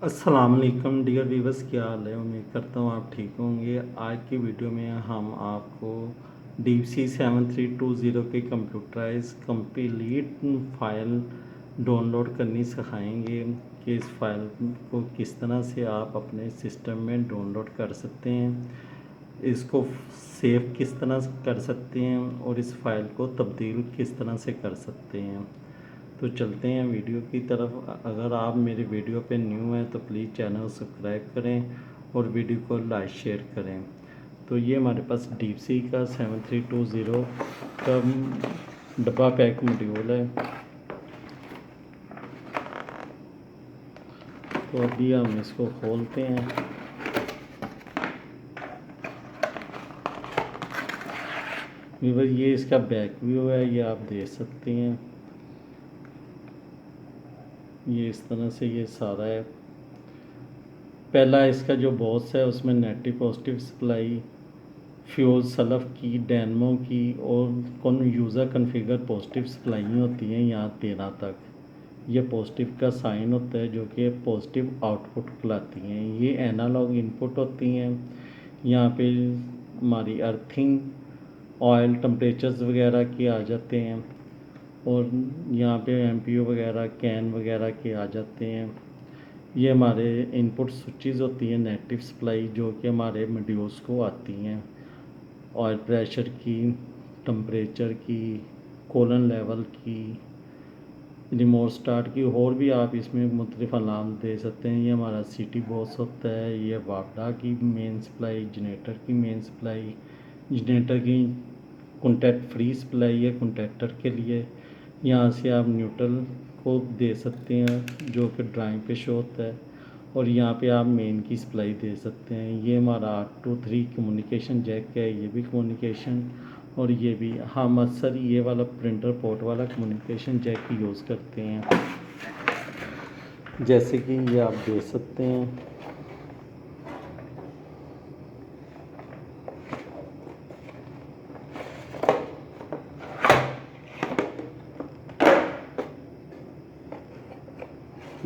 अस्सलाम वालेकुम dear viewers, क्या हाल है। उम्मीद करता हूँ आप ठीक होंगे। आज की वीडियो में हम आपको DeepSeek 7320 के कंप्यूटराइज कंप्लीट फ़ाइल डाउनलोड करनी सिखाएंगे कि इस फाइल को किस तरह से आप अपने सिस्टम में डाउनलोड कर सकते हैं, इसको सेव किस तरह से कर सकते हैं और इस फाइल को तब्दील किस तरह से कर सकते हैं। तो चलते हैं वीडियो की तरफ। अगर आप मेरे वीडियो पे न्यू हैं तो प्लीज़ चैनल सब्सक्राइब करें और वीडियो को लाइक शेयर करें। तो ये हमारे पास DeepSeek का 7320 का डब्बा पैक मॉड्यूल है। तो अभी हम इसको खोलते हैं। व्यूअर, ये इसका बैक व्यू है, ये आप देख सकते हैं। ये इस तरह से ये सारा है। पहला इसका जो बॉक्स है उसमें negative positive supply, fuel self की, डैनमो की और कौन यूज़र कन्फिगर पॉजिटिव सप्लाई होती हैं यहाँ 13 तक। ये पॉजिटिव का साइन होता है जो कि पॉजिटिव आउटपुट कहलाती हैं। ये एनालॉग इनपुट होती हैं। यहाँ पे हमारी अर्थिंग, ऑयल, टेम्परेचर्स वगैरह के आ जाते हैं और यहाँ पे MPU वगैरह, कैन वगैरह के आ जाते हैं। ये हमारे इनपुट स्विचेस होती हैं, नेगेटिव सप्लाई, जो कि हमारे मॉड्यूल्स को आती हैं। ऑयल प्रेशर की, टम्परेचर की, कोलन लेवल की, रिमोट स्टार्ट की, और भी आप इसमें मुख्तलिफ अलार्म दे सकते हैं। ये हमारा सिटी बॉक्स होता है। ये वापडा की मेन सप्लाई, जनरेटर की मेन सप्लाई, जनरेटर की कॉन्टैक्ट फ्री सप्लाई है कॉन्टैक्टर के लिए। यहाँ से आप न्यूट्रल को दे सकते हैं जो कि ड्राइंग पे शो होता है, और यहाँ पे आप मेन की सप्लाई दे सकते हैं। ये हमारा 823 कम्युनिकेशन जैक है, ये भी कम्युनिकेशन, और ये भी हम अक्सर ये वाला प्रिंटर पोर्ट वाला कम्युनिकेशन जैक यूज़ करते हैं, जैसे कि ये आप देख सकते हैं।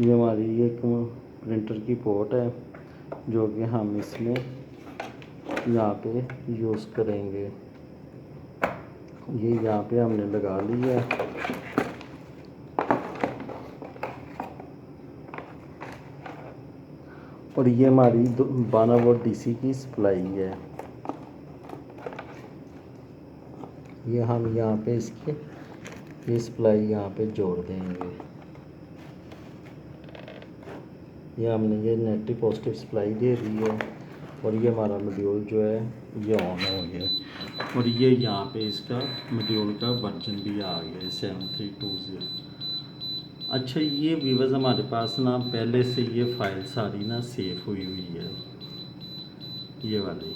ये हमारी ये प्रिंटर की पोर्ट है जो कि हम इसमें यहाँ पे यूज़ करेंगे। ये यहाँ पे हमने लगा ली है। और ये हमारी 12 वोल्ट DC की सप्लाई है। ये हम यहाँ पे इसके ये सप्लाई यहाँ पे जोड़ देंगे। ये हमने ये नेगेटिव पॉजिटिव सप्लाई दे दी है और ये हमारा मॉड्यूल जो है ये ऑन हो गया। और ये यहाँ पे इसका मॉड्यूल का वर्जन भी आ गया है 7320। अच्छा, ये व्यूअर्स हमारे पास ना पहले से ये फाइल सारी ना सेव हुई है, ये वाली।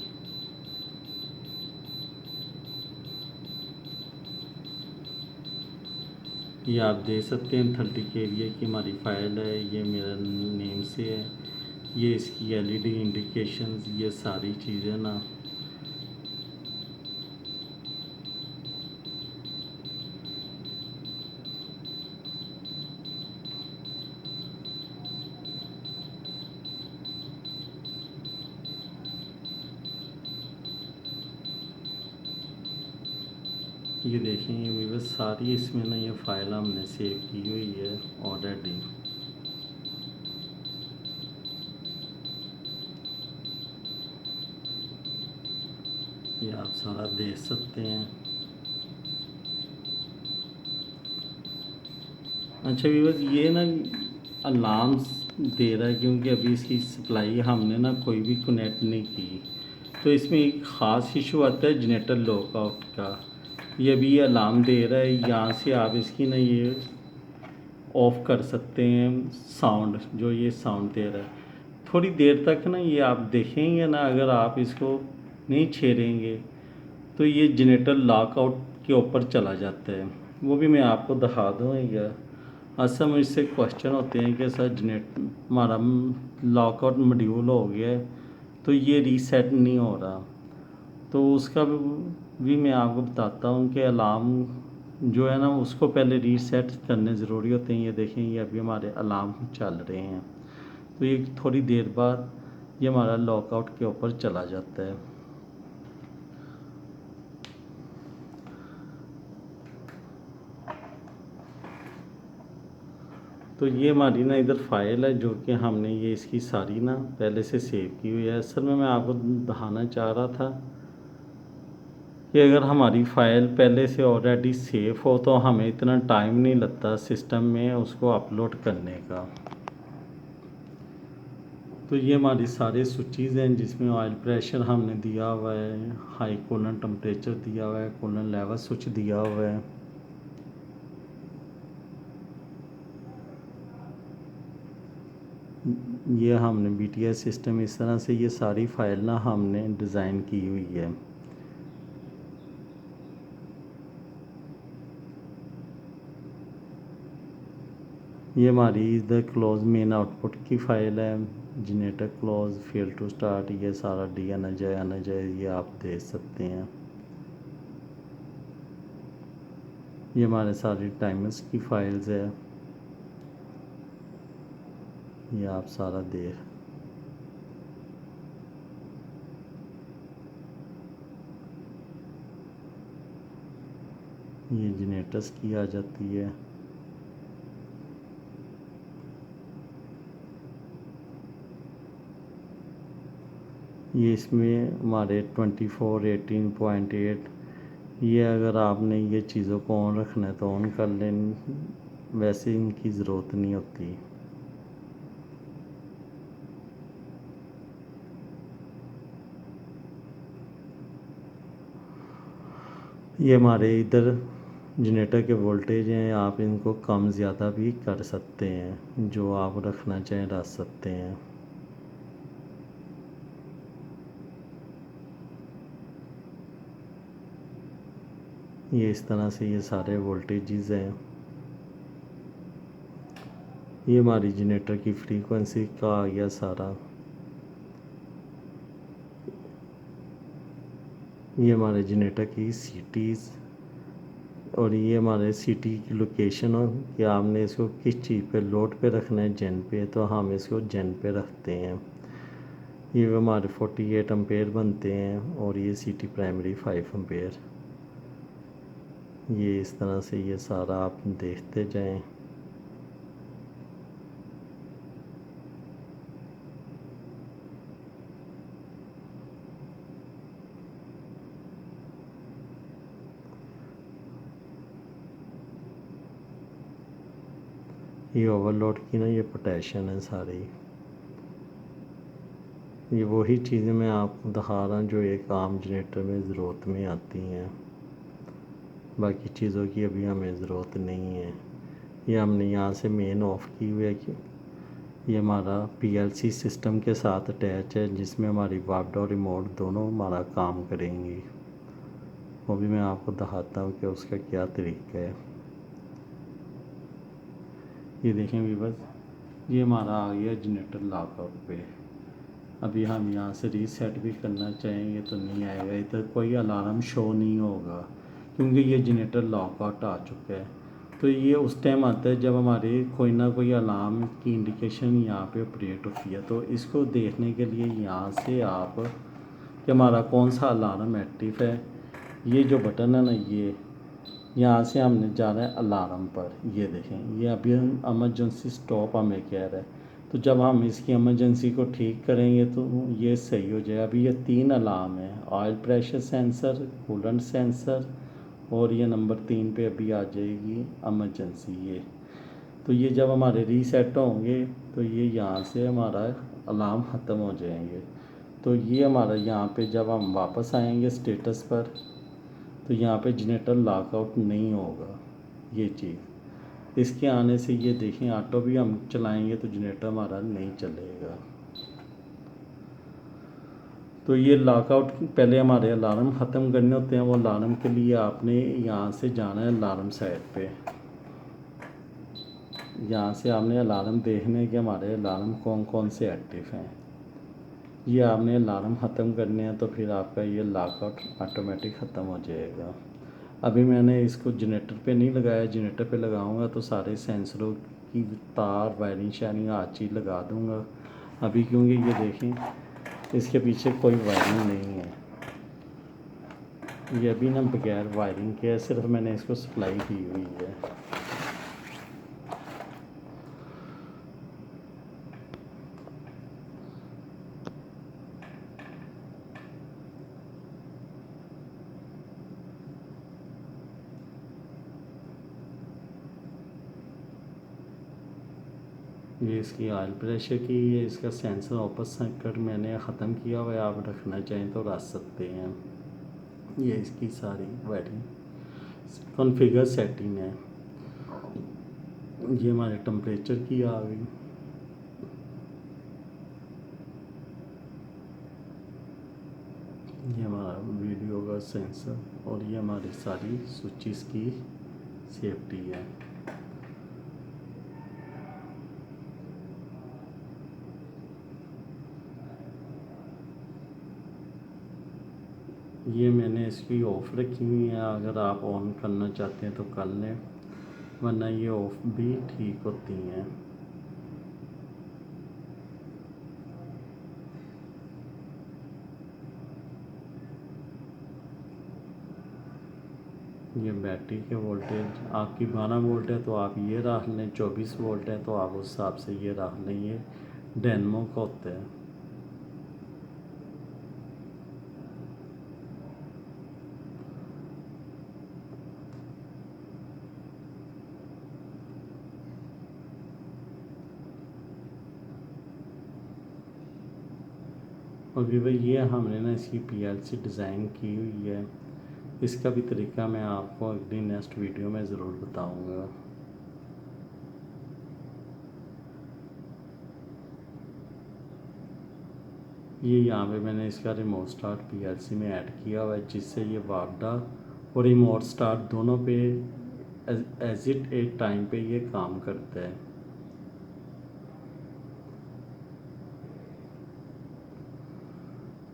ये आप देख सकते हैं 30 KBA की हमारी फ़ाइल है। ये मेरा नेम से है। ये इसकी LED इंडिकेशंस, ये सारी चीज़ें ना ये देखें, ये व्यूअर्स सारी इसमें ना ये फ़ाइल हमने सेव की हुई है ऑलरेडी। ये आप सारा देख सकते हैं। अच्छा व्यूअर्स, ये ना अलार्म्स दे रहा है क्योंकि अभी इसकी सप्लाई हमने ना कोई भी कनेक्ट नहीं की। तो इसमें एक ख़ास इशू आता है जनरेटर लॉकआउट का। ये भी अलार्म दे रहा है। यहाँ से आप इसकी ना ये ऑफ़ कर सकते हैं साउंड, जो ये साउंड दे रहा है। थोड़ी देर तक ना ये आप देखेंगे ना, अगर आप इसको नहीं छेड़ेंगे तो ये जनरेटर लॉकआउट के ऊपर चला जाता है। वो भी मैं आपको दिखा दूँगा। असल में इससे क्वेश्चन होते हैं कि सर हमारा लॉकआउट मॉड्यूल हो गया है तो ये रीसेट नहीं हो रहा। तो उसका भी मैं आपको बताता हूँ कि अलार्म जो है ना उसको पहले रीसेट करने ज़रूरी होते हैं। ये देखें, ये अभी हमारे अलार्म चल रहे हैं। तो ये थोड़ी देर बाद ये हमारा लॉकआउट के ऊपर चला जाता है। तो ये हमारी ना इधर फाइल है जो कि हमने ये इसकी सारी ना पहले से सेव की हुई है। असल में मैं आपको दिखाना चाह रहा था कि अगर हमारी फ़ाइल पहले से ऑलरेडी सेव हो तो हमें इतना टाइम नहीं लगता सिस्टम में उसको अपलोड करने का। तो ये हमारी सारे स्विचेज़ हैं जिसमें ऑयल प्रेशर हमने दिया हुआ है, हाई कूलेंट टेम्परेचर दिया हुआ है, कूलेंट लेवल स्विच दिया हुआ है। ये हमने BTS सिस्टम इस तरह से ये सारी फाइल ना हमने डिज़ाइन की हुई है। ये हमारी इधर क्लोज मेन आउटपुट की फ़ाइल है, generator close fail to start, ये सारा डी एनर्जाइज ये आप देख सकते हैं। ये हमारे सारे टाइमर्स की फाइल्स है, ये आप सारा देख। ये जनरेटर्स की आ जाती है। ये इसमें हमारे 24 18.8 ये अगर आपने ये चीज़ों को ऑन रखना है तो ऑन कर लें, वैसे इनकी ज़रूरत नहीं होती। ये हमारे इधर जनरेटर के वोल्टेज हैं, आप इनको कम ज़्यादा भी कर सकते हैं, जो आप रखना चाहें रख सकते हैं। ये इस तरह से ये सारे वोल्टेजेस हैं। ये हमारी जनरेटर की फ्रीक्वेंसी का आ गया सारा। ये हमारे जनरेटर की सिटीज़ और ये हमारे सिटी की लोकेशन हो कि आपने इसको किस चीज़ पे लोड पे रखना है, जेन पे, तो हम इसको जेन पे रखते हैं। ये हमारे 48 एम्पेयर बनते हैं और ये सिटी प्राइमरी 5 एम्पेयर। ये इस तरह से ये सारा आप देखते जाएं। ये ओवरलोड की ना ये पोटेंशियल है सारी। ये वही चीज़ें मैं आपको दिखा रहा हूँ जो एक आम जनरेटर में ज़रूरत में आती हैं, बाकी चीज़ों की अभी हमें ज़रूरत नहीं है। ये हमने यहाँ से मेन ऑफ की हुई है कि ये हमारा PLC सिस्टम के साथ अटैच है जिसमें हमारी वापड और रिमोट दोनों हमारा काम करेंगी। वो भी मैं आपको दिखाता हूँ कि उसका क्या तरीका है। ये देखें व्यूअर्स, ये हमारा आ गया जनरेटर लॉकआउट पे। अभी हम यहाँ से रीसेट भी करना चाहेंगे तो नहीं आएगा, इधर कोई अलार्म शो नहीं होगा क्योंकि ये जनरेटर लॉकआउट आ चुका है। तो ये उस टाइम आता है जब हमारे कोई ना कोई अलार्म की इंडिकेशन यहाँ पे ऑपरेट होती है। तो इसको देखने के लिए यहाँ से आप कि हमारा कौन सा अलार्म एक्टिव है, ये जो बटन है ना, ये यहाँ से हमने जाना है अलार्म पर। ये देखें, ये अभी एमरजेंसी स्टॉप हमें कह रहा है। तो जब हम इसकी एमरजेंसी को ठीक करेंगे तो ये सही हो जाएगा। अभी ये 3 अलार्म है, oil pressure sensor, coolant sensor और ये नंबर 3 पे अभी आ जाएगी एमरजेंसी। ये तो ये जब हमारे रीसेट होंगे तो ये यहाँ से हमारा अलार्म ख़त्म हो जाएंगे। तो ये हमारा यहाँ पे जब हम वापस आएंगे स्टेटस पर तो यहाँ पे जनरेटर लॉकआउट नहीं होगा। ये चीज़ इसके आने से ये देखें, ऑटो भी हम चलाएंगे तो जनरेटर हमारा नहीं चलेगा। तो ये लॉकआउट पहले हमारे अलार्म ख़त्म करने होते हैं। वो अलार्म के लिए आपने यहाँ से जाना है अलार्म साइड पे। यहाँ से आपने अलार्म देखने के हमारे अलार्म कौन कौन से एक्टिव हैं। ये आपने अलार्म ख़त्म करने हैं तो फिर आपका ये लॉकआउट ऑटोमेटिक ख़त्म हो जाएगा। अभी मैंने इसको जनरेटर पे नहीं लगाया, जनरेटर पे लगाऊंगा तो सारे सेंसरों की तार वायरिंग शायरिंग हर चीज़ लगा दूँगा अभी, क्योंकि ये देखें इसके पीछे कोई वायरिंग नहीं है, ये अभी ना बगैर वायरिंग के है, सिर्फ मैंने इसको सप्लाई की हुई है। ये इसकी ऑयल प्रेशर की, ये इसका सेंसर ओपन सर्किट मैंने ख़त्म किया हुआ है, आप रखना चाहें तो रख सकते हैं। ये इसकी सारी वायरिंग कॉन्फ़िगर सेटिंग है। ये हमारे टेम्परेचर की आ गई, ये हमारा वीडियो का सेंसर, और ये हमारी सारी स्विचेस की सेफ्टी है। ये मैंने इसकी ऑफ़ रखी हुई है, अगर आप ऑन करना चाहते हैं तो कर लें, वरना ये ऑफ़ भी ठीक होती हैं। ये बैटरी के वोल्टेज आपकी 12 वोल्ट है तो आप ये रख लें, 24 वोल्ट है तो आप उस हिसाब से ये रख लें। ये डेनमो का होता है। और भी भाई ये हमने ना इसकी पीएलसी डिज़ाइन की हुई है, इसका भी तरीका मैं आपको अगली नेक्स्ट वीडियो में ज़रूर बताऊंगा। ये यहाँ पे मैंने इसका रिमोट स्टार्ट पीएलसी में ऐड किया हुआ है, जिससे ये वापडा और रिमोट स्टार्ट दोनों पे एज इट ए टाइम पे ये काम करता है।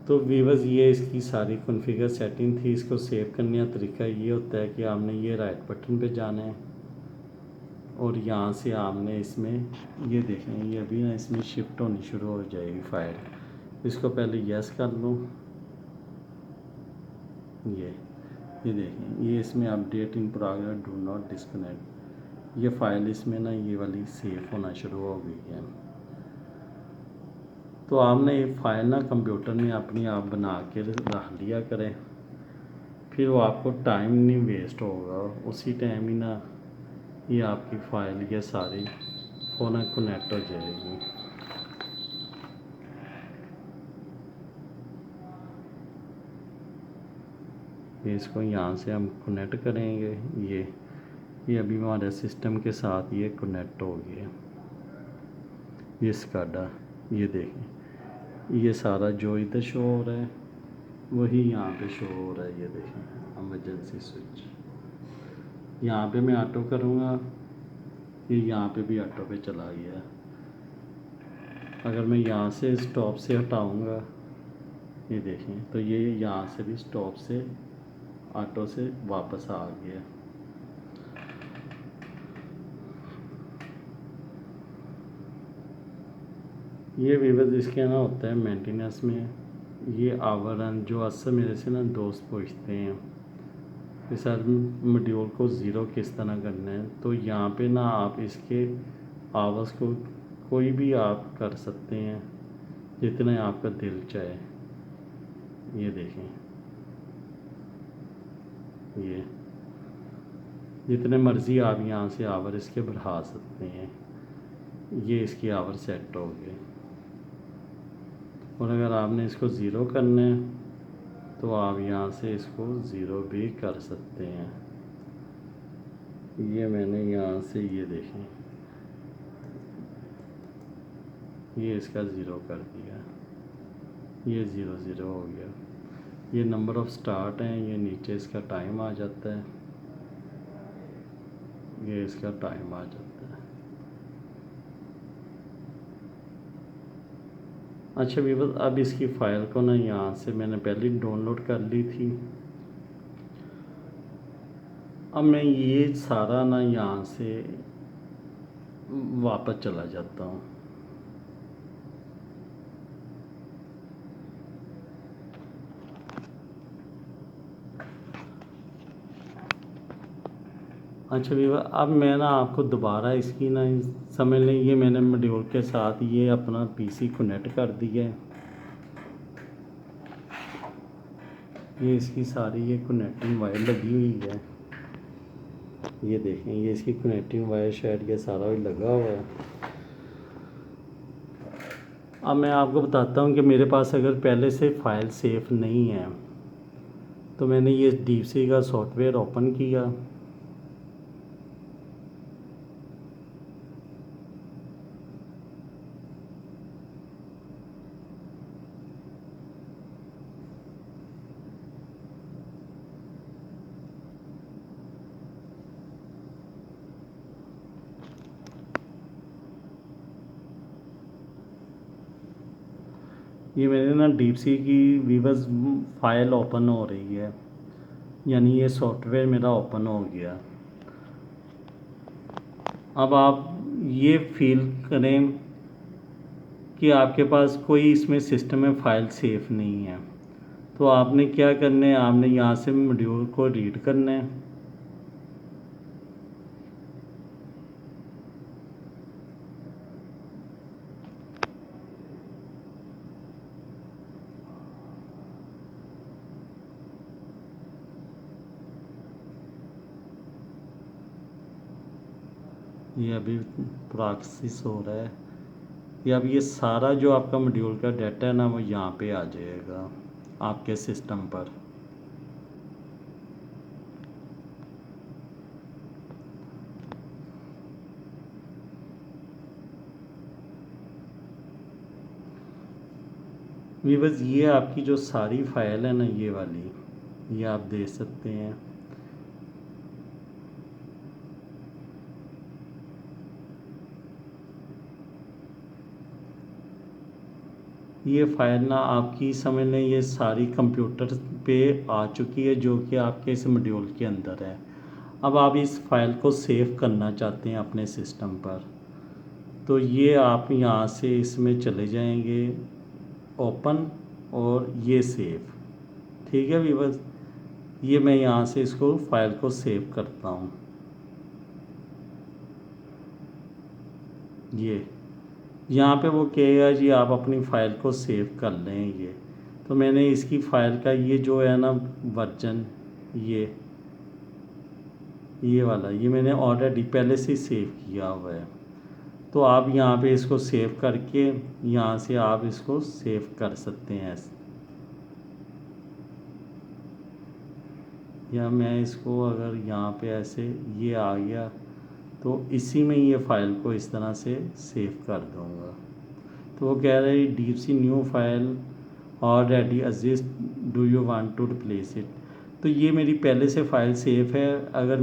तो वीवर्स ये इसकी सारी कॉन्फ़िगर सेटिंग थी। इसको सेव करने का तरीका ये होता है कि आपने ये राइट बटन पे जाना है और यहाँ से आपने इसमें ये देखें, ये अभी ना इसमें शिफ्ट होनी शुरू हो जाएगी फाइल। इसको पहले यस कर लूँ, ये देखें, ये इसमें update in progress, do not disconnect, ये फ़ाइल इसमें ना ये वाली सेव होना शुरू हो गई है। तो आपने ये फ़ाइल ना कंप्यूटर में अपनी आप बना के रख लिया करें, फिर वो आपको टाइम नहीं वेस्ट होगा, उसी टाइम ही ना ये आपकी फ़ाइल ये सारी फ़ौरन कनेक्ट हो जाएगी। ये इसको यहाँ से हम कनेक्ट करेंगे। ये अभी हमारे सिस्टम के साथ ये कनेक्ट हो गया। ये स्काडा, ये देखें, ये सारा जो इधर शो हो रहा है वही यहाँ पे शो हो रहा है। ये देखें इमरजेंसी स्विच, यहाँ पे मैं ऑटो करूँगा, ये यहाँ पे भी ऑटो पे चला गया। अगर मैं यहाँ से स्टॉप से हटाऊँगा, ये देखें, तो ये यहाँ से भी स्टॉप से ऑटो से वापस आ गया। ये वीवर्स इसके ना होता है मेंटेनेंस में, ये आवरण जो अक्सर मेरे से ना दोस्त पूछते हैं कि सर मॉड्यूल को ज़ीरो किस तरह करना है, तो यहाँ पे ना आप इसके आवर्स को कोई भी आप कर सकते हैं जितना आपका दिल चाहे। ये देखें, ये जितने मर्ज़ी आप यहाँ से आवर इसके बढ़ा सकते हैं। ये इसकी आवर सेट हो गए। और अगर आपने इसको ज़ीरो करना है तो आप यहाँ से इसको ज़ीरो भी कर सकते हैं। ये मैंने यहाँ से ये देखें, ये इसका ज़ीरो कर दिया, ये ज़ीरो ज़ीरो हो गया। ये नंबर ऑफ़ स्टार्ट हैं, ये नीचे इसका टाइम आ जाता है, ये इसका टाइम आ जाता है। अच्छा वीवर, अब इसकी फ़ाइल को ना यहाँ से मैंने पहले डाउनलोड कर ली थी। अब मैं ये सारा ना यहाँ से वापस चला जाता हूँ। अच्छा भैया, अब मैं ना आपको दोबारा इसकी ना समझ लें, ये मैंने मॉड्यूल के साथ ये अपना पीसी कनेक्ट कर दिया है। ये इसकी सारी ये कनेक्टिंग वायर लगी हुई है। ये देखें, ये इसकी कनेक्टिंग वायर शायद ये सारा लगा हुआ है। अब मैं आपको बताता हूँ कि मेरे पास अगर पहले से फ़ाइल सेफ नहीं है तो मैंने ये डीपसी का सॉफ्टवेयर ओपन किया। ये मेरे ना डीपसी की वीवर्स फाइल ओपन हो रही है, यानी ये सॉफ्टवेयर मेरा ओपन हो गया। अब आप ये फील करें कि आपके पास कोई इसमें सिस्टम में फ़ाइल सेफ नहीं है, तो आपने क्या करना है, आपने यहाँ से मॉड्यूल को रीड करना है। ये अभी प्रोसेस हो रहा है। ये अब ये सारा जो आपका मॉड्यूल का डाटा है ना, वो यहाँ पे आ जाएगा आपके सिस्टम पर। वीवर्स, ये आपकी जो सारी फाइल है ना, ये वाली, ये आप देख सकते हैं। ये फ़ाइल ना आपकी समझ लें, ये सारी कंप्यूटर पे आ चुकी है, जो कि आपके इस मॉड्यूल के अंदर है। अब आप इस फाइल को सेव करना चाहते हैं अपने सिस्टम पर, तो ये आप यहाँ से इसमें चले जाएंगे, ओपन, और ये सेव। ठीक है वीवर्स, ये मैं यहाँ से इसको फाइल को सेव करता हूँ। ये यहाँ पे वो कहेगा जी आप अपनी फ़ाइल को सेव कर लें। ये तो मैंने इसकी फ़ाइल का ये जो है ना वर्जन, ये वाला, ये मैंने ऑलरेडी पहले से सेव किया हुआ है। तो आप यहाँ पे इसको सेव करके यहाँ से आप इसको सेव कर सकते हैं। या मैं इसको अगर यहाँ पे ऐसे ये आ गया तो इसी में ये फ़ाइल को इस तरह से सेव कर दूँगा। तो वो कह रहा है डीपसी new file already exist, do you want to replace it. तो ये मेरी पहले से फ़ाइल सेव है। अगर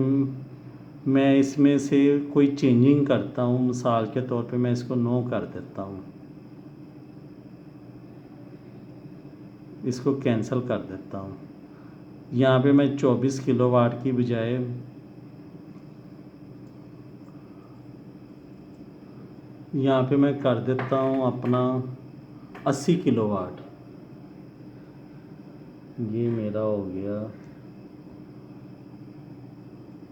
मैं इसमें से कोई चेंजिंग करता हूँ, मिसाल के तौर पे मैं इसको नो कर देता हूँ, इसको कैंसिल कर देता हूँ। यहाँ पे मैं 24 किलोवाट की बजाय यहाँ पे मैं कर देता हूँ अपना 80 किलोवाट। ये मेरा हो गया,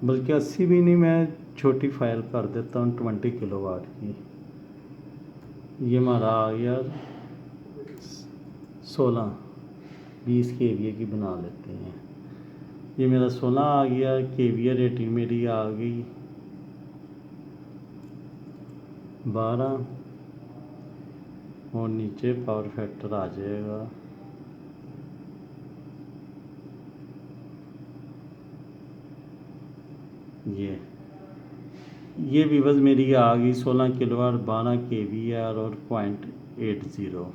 बल्कि 80 भी नहीं, मैं छोटी फाइल कर देता हूँ 20 किलोवाट की। ये हमारा आ गया 16, 20 केवीए की बना लेते हैं। ये मेरा 16 आ गया, केवीए रेटिंग मेरी आ गई 12, और नीचे पावर फैक्टर आ जाएगा। ये वीवर्स मेरी आ गई 16 किलोवाट, 12 केवीआर और 0.80।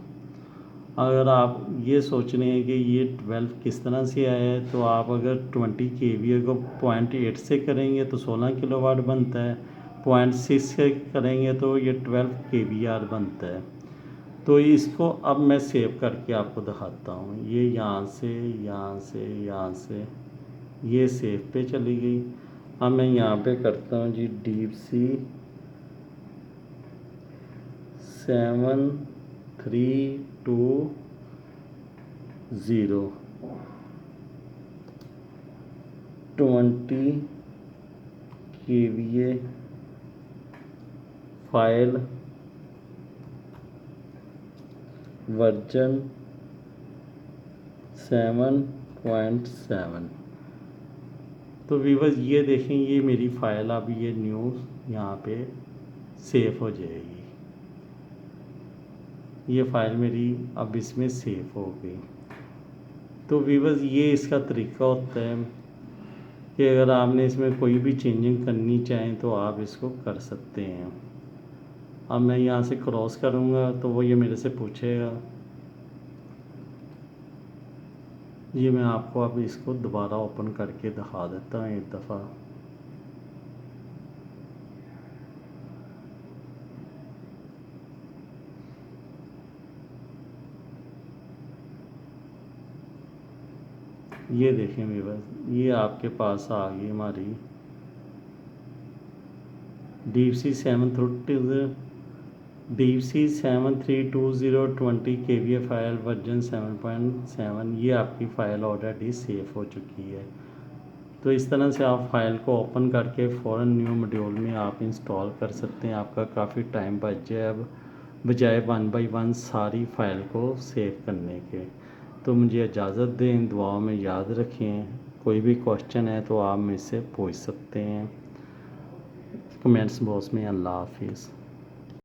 अगर आप ये सोच रहे हैं कि ये 12 किस तरह से आया है, तो आप अगर 20 केवीए को 0.8 से करेंगे तो 16 किलोवाट बनता है, 0.6 से करेंगे तो ये 12 केवीआर बनता है। तो इसको अब मैं सेव करके आपको दिखाता हूँ। ये यहाँ से यहाँ से यहाँ से ये सेव पे चली गई। अब मैं यहाँ पे करता हूँ जी डीपसी 7320 20 kVA फाइल वर्जन 7.7। तो व्यूअर्स ये देखें, ये मेरी फ़ाइल अब ये न्यू यहाँ पे सेव हो जाएगी। ये फ़ाइल मेरी अब इसमें सेव हो गई। तो व्यूअर्स ये इसका तरीका होता है कि अगर आपने इसमें कोई भी चेंजिंग करनी चाहें तो आप इसको कर सकते हैं। अब मैं यहाँ से क्रॉस करूँगा तो वो ये मेरे से पूछेगा। ये मैं आपको अब इसको दोबारा ओपन करके दिखा देता हूँ एक दफ़ा। ये देखें व्यूअर्स, ये आपके पास आ गई हमारी DeepC 7320 20 kVA फाइल वर्जन 7.7। ये आपकी फ़ाइल ऑलरेडी सेव हो चुकी है। तो इस तरह से आप फाइल को ओपन करके फ़ौरन न्यू मॉड्यूल में आप इंस्टॉल कर सकते हैं। आपका काफ़ी टाइम बच जाए अब, बजाय 1 बाय 1 सारी फ़ाइल को सेव करने के। तो मुझे इजाज़त दें, दुआओं में याद रखें। कोई भी क्वेश्चन है तो आप मुझसे पूछ सकते हैं कमेंट्स बॉक्स में। अल्लाह हाफिज़।